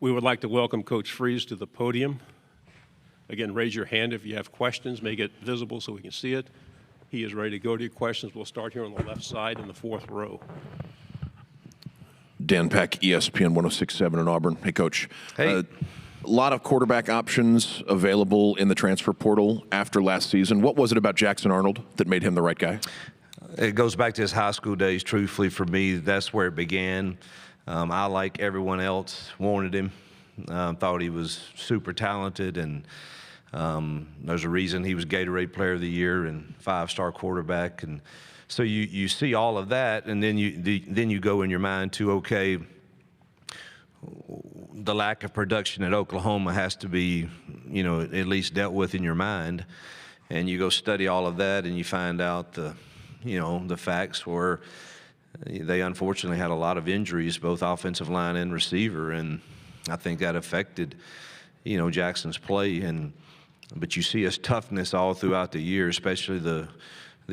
We would like to welcome Coach Freeze to the podium. Again, raise your hand if you have questions. Make it visible so we can see it. He is ready to go to your questions. We'll start here on the left side in the fourth row. Dan Peck, ESPN 106.7 in Auburn. Hey, Coach. Hey. A lot of quarterback options available in the transfer portal after last season. What was it about Jackson Arnold that made him the right guy? It goes back to his high school days. Truthfully, for me, that's where it began. I, like everyone else, wanted him. Thought he was super talented, and there's a reason he was Gatorade Player of the Year and 5-star quarterback. And so you see all of that, and then you go in your mind to, okay, the lack of production at Oklahoma has to be, at least dealt with in your mind. And you go study all of that, and you find out the facts were they unfortunately had a lot of injuries, both offensive line and receiver, and I think that affected, Jackson's play. But you see his toughness all throughout the year, especially the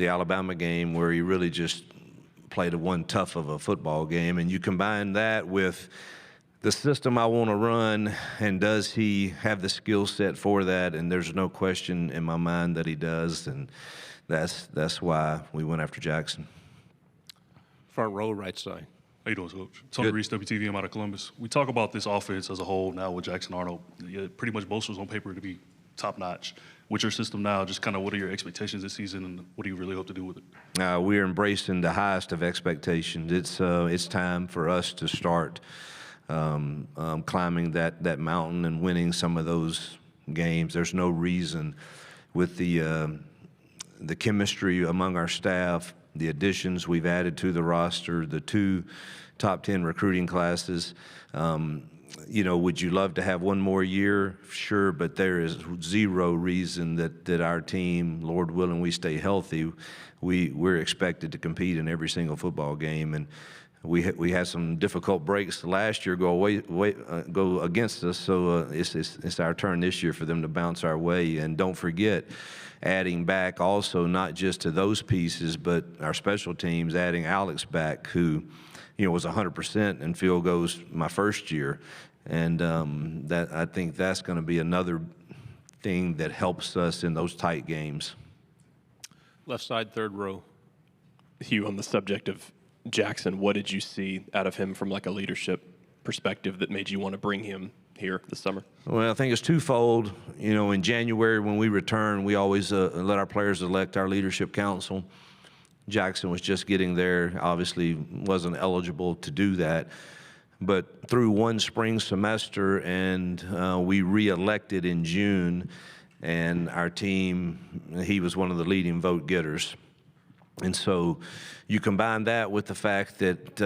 Alabama game where he really just played one tough of a football game. And you combine that with the system I want to run, and does he have the skill set for that? And there's no question in my mind that he does, and that's why we went after Jackson. Front row, right side. How you doing, Coach? Tony Reese, WTV. I'm out of Columbus. We talk about this offense as a whole now with Jackson Arnold. Pretty much boasters on paper to be top-notch. With your system now, just kind of what are your expectations this season, and what do you really hope to do with it? We're embracing the highest of expectations. It's time for us to start climbing that mountain and winning some of those games. There's no reason with the chemistry among our staff, the additions we've added to the roster, the 2 top 10 recruiting classes. Would you love to have one more year? Sure, but there is zero reason that our team, Lord willing, we stay healthy. We're expected to compete in every single football game, and we had some difficult breaks last year go against us. So it's our turn this year for them to bounce our way. And don't forget, adding back also not just to those pieces, but our special teams, adding Alex back, who was 100% in field goals my first year. And that I think that's going to be another thing that helps us in those tight games. Left side, third row. Hugh, on the subject of Jackson, what did you see out of him from like a leadership perspective that made you want to bring him here this summer? Well, I think it's twofold. In January when we return, we always let our players elect our leadership council. Jackson was just getting there, obviously wasn't eligible to do that. But through one spring semester, and we re-elected in June, and our team, he was one of the leading vote getters. And so you combine that with the fact that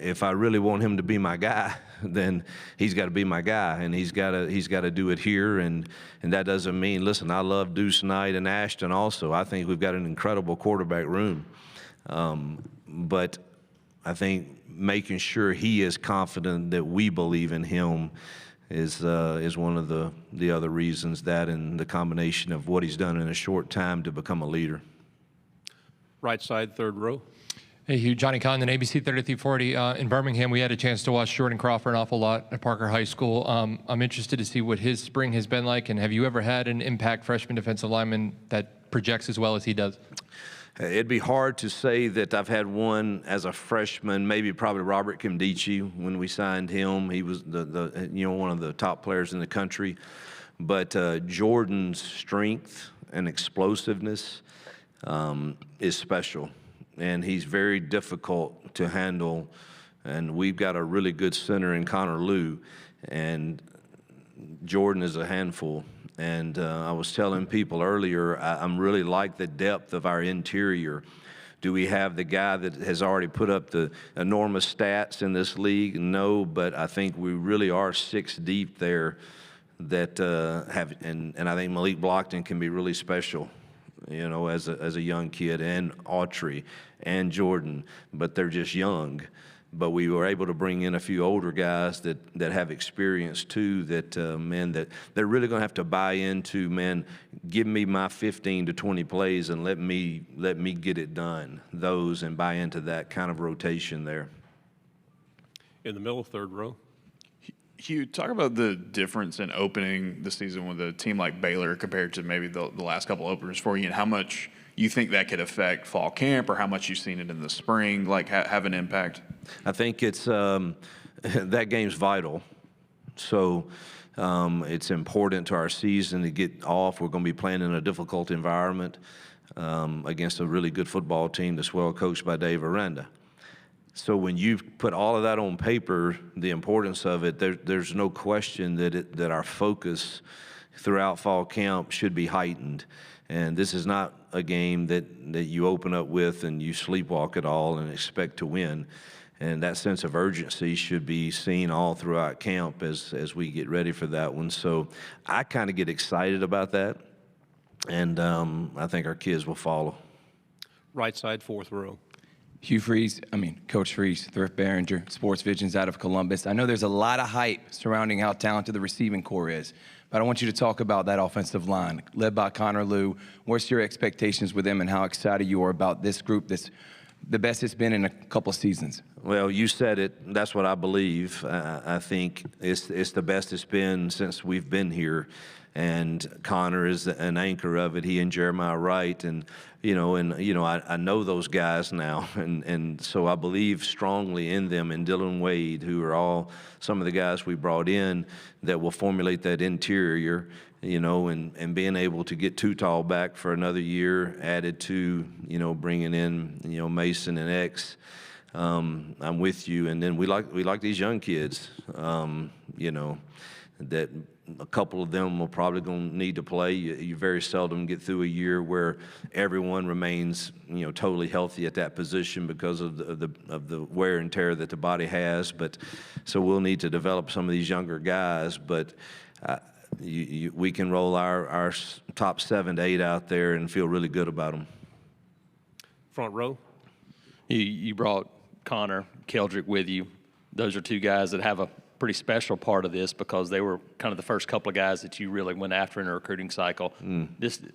if I really want him to be my guy, then he's got to be my guy, and he's got to do it here. And that doesn't mean, listen, I love Deuce Knight and Ashton also. I think we've got an incredible quarterback room. But I think making sure he is confident that we believe in him is one of the other reasons, that and the combination of what he's done in a short time to become a leader. Right side, third row. Hey, Hugh. Johnny Condon, ABC 3340. In Birmingham, we had a chance to watch Jordan Crawford an awful lot at Parker High School. I'm interested to see what his spring has been like, and have you ever had an impact freshman defensive lineman that projects as well as he does? It'd be hard to say that I've had one as a freshman. Maybe probably Robert Kimdichie when we signed him. He was one of the top players in the country. But Jordan's strength and explosiveness is special, and he's very difficult to handle. And we've got a really good center in Connor Liu, and Jordan is a handful. And I was telling people earlier, I'm really like the depth of our interior. Do we have the guy that has already put up the enormous stats in this league? No, but I think we really are 6 deep there that have, and I think Malik Blockton can be really special, as a young kid, and Autry and Jordan, but they're just young. But we were able to bring in a few older guys that have experience too, that that they're really going to have to buy into, give me my 15 to 20 plays and let me get it done, and buy into that kind of rotation there. In the middle, third row. Hugh, talk about the difference in opening the season with a team like Baylor compared to maybe the last couple openers for you, and how much you think that could affect fall camp, or how much you've seen it in the spring, like have an impact. I think it's that game's vital. So it's important to our season to get off. We're going to be playing in a difficult environment against a really good football team that's well coached by Dave Aranda. So when you put all of that on paper, the importance of it, there's no question that our focus throughout fall camp should be heightened. And this is not a game that you open up with and you sleepwalk at all and expect to win. And that sense of urgency should be seen all throughout camp as we get ready for that one. So I kind of get excited about that, and I think our kids will follow. Right side, fourth row. Coach Freeze, Thrift Behringer, Sports Visions out of Columbus. I know there's a lot of hype surrounding how talented the receiving core is, but I want you to talk about that offensive line led by Connor Lew. What's your expectations with them, and how excited you are about this group that's the best it's been in a couple of seasons? Well, you said it. That's what I believe. I think it's the best it's been since we've been here. And Connor is an anchor of it. He and Jeremiah Wright, and I know those guys now, and so I believe strongly in them. And Dylan Wade, who are all some of the guys we brought in that will formulate that interior, and being able to get Tall back for another year, added to bringing in Mason and X. I'm with you, and then we like these young kids, that a couple of them will probably going to need to play. You very seldom get through a year where everyone remains, totally healthy at that position because of the wear and tear that the body has. But so we'll need to develop some of these younger guys. But we can roll our top 7 to 8 out there and feel really good about them. Front row. You brought Connor, Keldrick with you. Those are two guys that have a pretty special part of this because they were kind of the first couple of guys that you really went after in a recruiting cycle.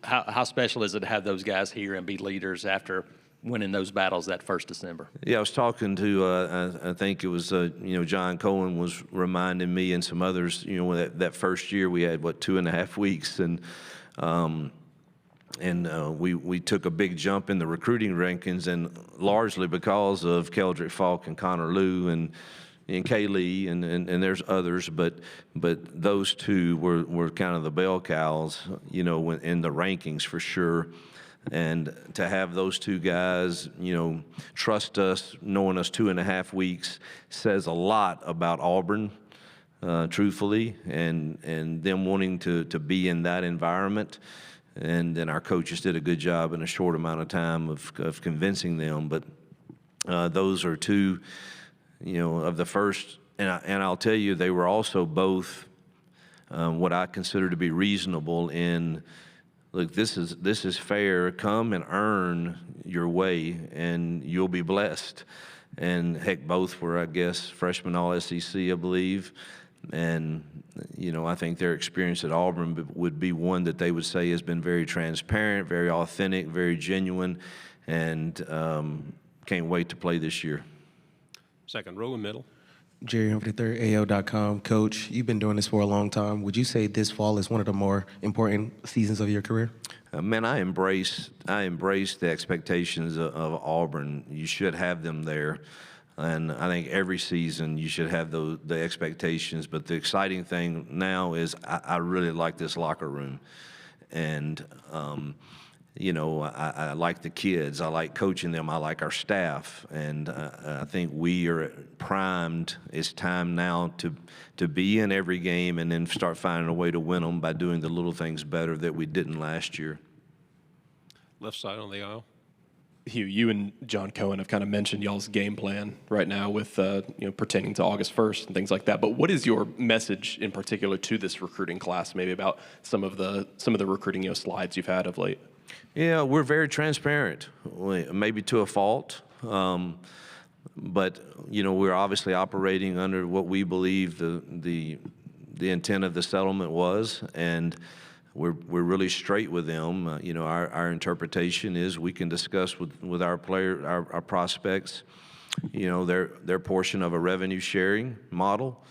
How special is it to have those guys here and be leaders after winning those battles that first December? Yeah, I was talking to, I think it was, John Cohen was reminding me and some others, that first year we had, 2.5 weeks, and we took a big jump in the recruiting rankings, and largely because of Keldrick Falk and Connor Lew and Kay Lee, and there's others, but those two were kind of the bell cows, in the rankings for sure. And to have those two guys, trust us, knowing us 2.5 weeks, says a lot about Auburn, truthfully, and them wanting to be in that environment. And then our coaches did a good job in a short amount of time of convincing them. But those are two, of the first, and I'll tell you, they were also both what I consider to be reasonable in, look, this is fair. Come and earn your way, and you'll be blessed. And heck, both were, I guess, freshman All-SEC, I believe. And, I think their experience at Auburn would be one that they would say has been very transparent, very authentic, very genuine, and can't wait to play this year. Second row and middle. Jerry Humphrey III, AO.com. Coach, you've been doing this for a long time. Would you say this fall is one of the more important seasons of your career? Man, I embrace the expectations of Auburn. You should have them there. And I think every season you should have the expectations. But the exciting thing now is I really like this locker room. And, I like the kids. I like coaching them. I like our staff. And I think we are primed. It's time now to be in every game and then start finding a way to win them by doing the little things better that we didn't last year. Left side on the aisle. Hugh, you and John Cohen have kind of mentioned y'all's game plan right now with pertaining to August 1st and things like that. But what is your message in particular to this recruiting class, maybe about some of the recruiting slides you've had of late? Yeah, we're very transparent, maybe to a fault. But we're obviously operating under what we believe the intent of the settlement was, and we're really straight with them. Our interpretation is we can discuss with our our prospects, their portion of a revenue sharing model,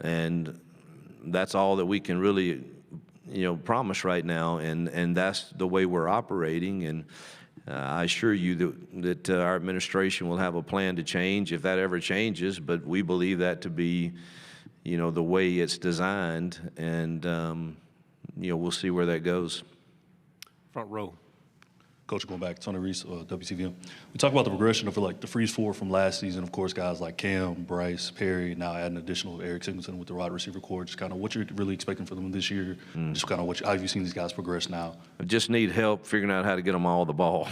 And that's all that we can really, promise right now, and that's the way we're operating. And I assure you that our administration will have a plan to change if that ever changes, but we believe that to be, the way it's designed, and, we'll see where that goes. Front row. Coach, going back, Tony Reese, WTVM. We talk about the progression of like the freeze four from last season. Of course, guys like Cam, Bryce, Perry, now adding additional Eric Singleton with the wide receiver core. Just kind of what you're really expecting for them this year. Just kind of how have you seen these guys progress now? I just need help figuring out how to get them all the ball.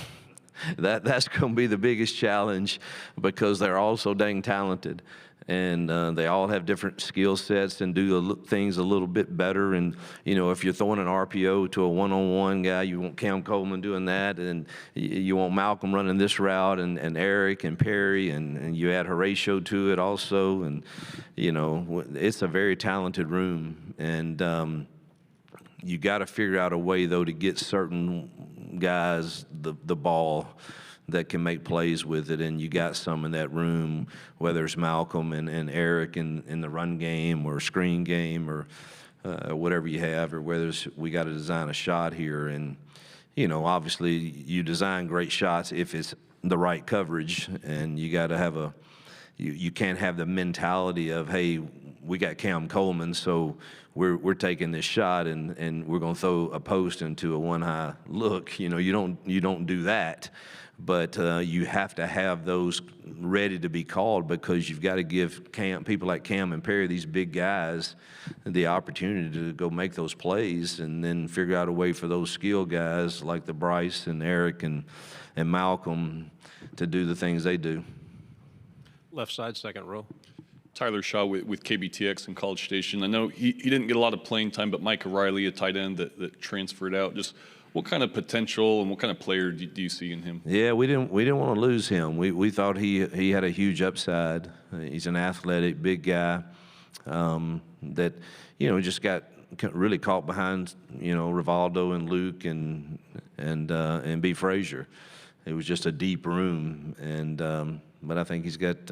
That's going to be the biggest challenge because they're all so dang talented. And they all have different skill sets and do things a little bit better. And, if you're throwing an RPO to a one-on-one guy, you want Cam Coleman doing that, and you want Malcolm running this route, and Eric and Perry, and you add Horatio to it also. And, it's a very talented room. And you got to figure out a way, though, to get certain guys the ball that can make plays with it, and you got some in that room, whether it's Malcolm and Eric in the run game or screen game or whatever you have, or whether we got to design a shot here. And, obviously you design great shots if it's the right coverage, and you got to have you can't have the mentality of, hey, we got Cam Coleman, so we're taking this shot and we're going to throw a post into a one-high look. You don't do that. But you have to have those ready to be called, because you've got to give people like Cam and Perry, these big guys, the opportunity to go make those plays, and then figure out a way for those skill guys like the Bryce and Eric and Malcolm to do the things they do. Left side, second row. Tyler Shaw with KBTX in College Station. I know he didn't get a lot of playing time, but Mike O'Reilly, a tight end that transferred out. Just what kind of potential and what kind of player do you see in him? Yeah, we didn't want to lose him. We thought he had a huge upside. He's an athletic, big guy that just got really caught behind Rivaldo and Luke and B. Frazier. It was just a deep room, and but I think he's got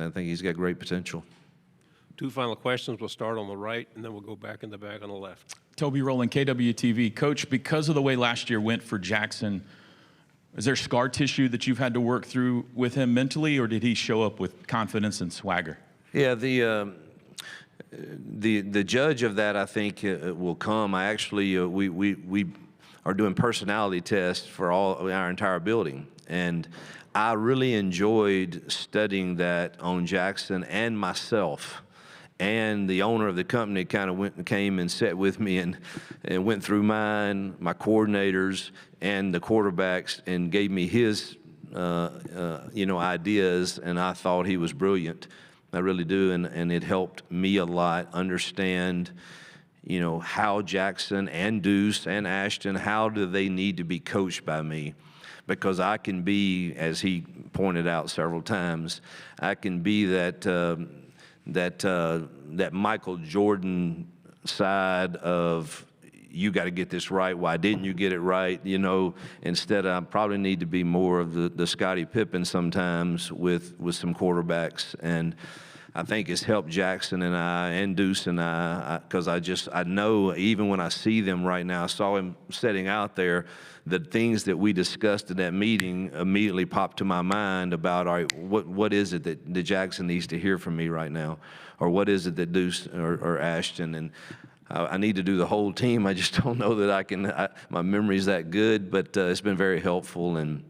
great potential. Two final questions. We'll start on the right, and then we'll go back in the back on the left. Toby Rowland, KWTV. Coach, because of the way last year went for Jackson, is there scar tissue that you've had to work through with him mentally, or did he show up with confidence and swagger? Yeah, the judge of that, I think, will come. I actually we are doing personality tests for our entire building, and I really enjoyed studying that on Jackson and myself. And the owner of the company kind of came and sat with me and went through my coordinators and the quarterbacks and gave me his, ideas. And I thought he was brilliant. I really do. And it helped me a lot understand, how Jackson and Deuce and Ashton, how do they need to be coached by me? Because I can be, as he pointed out several times, I can be that Michael Jordan side of, you got to get this right. Why didn't you get it right? Instead I probably need to be more of the Scottie Pippen sometimes with some quarterbacks. And I think it's helped Jackson and I and Deuce and I, because I know even when I see them right now, I saw him sitting out there, the things that we discussed in that meeting immediately popped to my mind about, all right, what is it that Jackson needs to hear from me right now? Or what is it that Deuce or Ashton? And I need to do the whole team. I just don't know that I can, my memory's that good, but it's been very helpful. And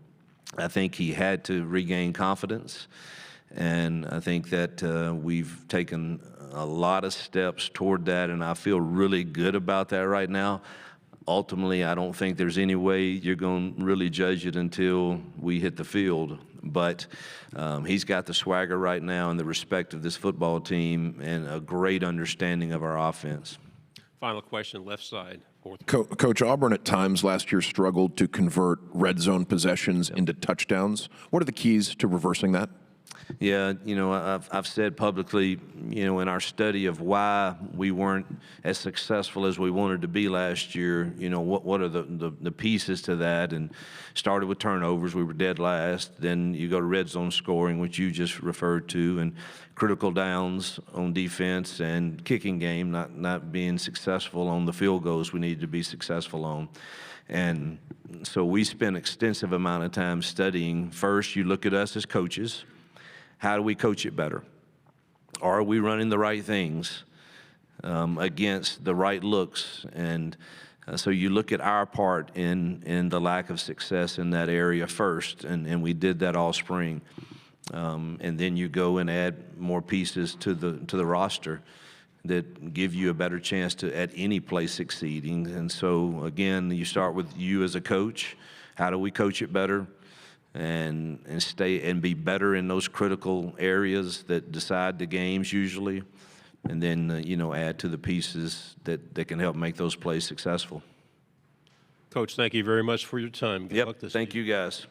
I think he had to regain confidence. And I think that we've taken a lot of steps toward that, and I feel really good about that right now. Ultimately, I don't think there's any way you're going to really judge it until we hit the field. But he's got the swagger right now and the respect of this football team and a great understanding of our offense. Final question, left side. Fourth. Coach, Auburn at times last year struggled to convert red zone possessions into touchdowns. What are the keys to reversing that? Yeah, you know, I've said publicly, you know, in our study of why we weren't as successful as we wanted to be last year, you know, what are the pieces to that? And started with turnovers, we were dead last. Then you go to red zone scoring, which you just referred to, and critical downs on defense and kicking game, not being successful on the field goals we needed to be successful on. And so we spent extensive amount of time studying. First, you look at us as coaches. How do we coach it better? Are we running the right things against the right looks? And so you look at our part in the lack of success in that area first, and we did that all spring. And then you go and add more pieces to the roster that give you a better chance to at any place succeeding. And so again, you start with you as a coach. How do we coach it better? And stay and be better in those critical areas that decide the games usually, and then you know, add to the pieces that can help make those plays successful. Coach, thank you very much for your time. Good luck this Thank season. you guys.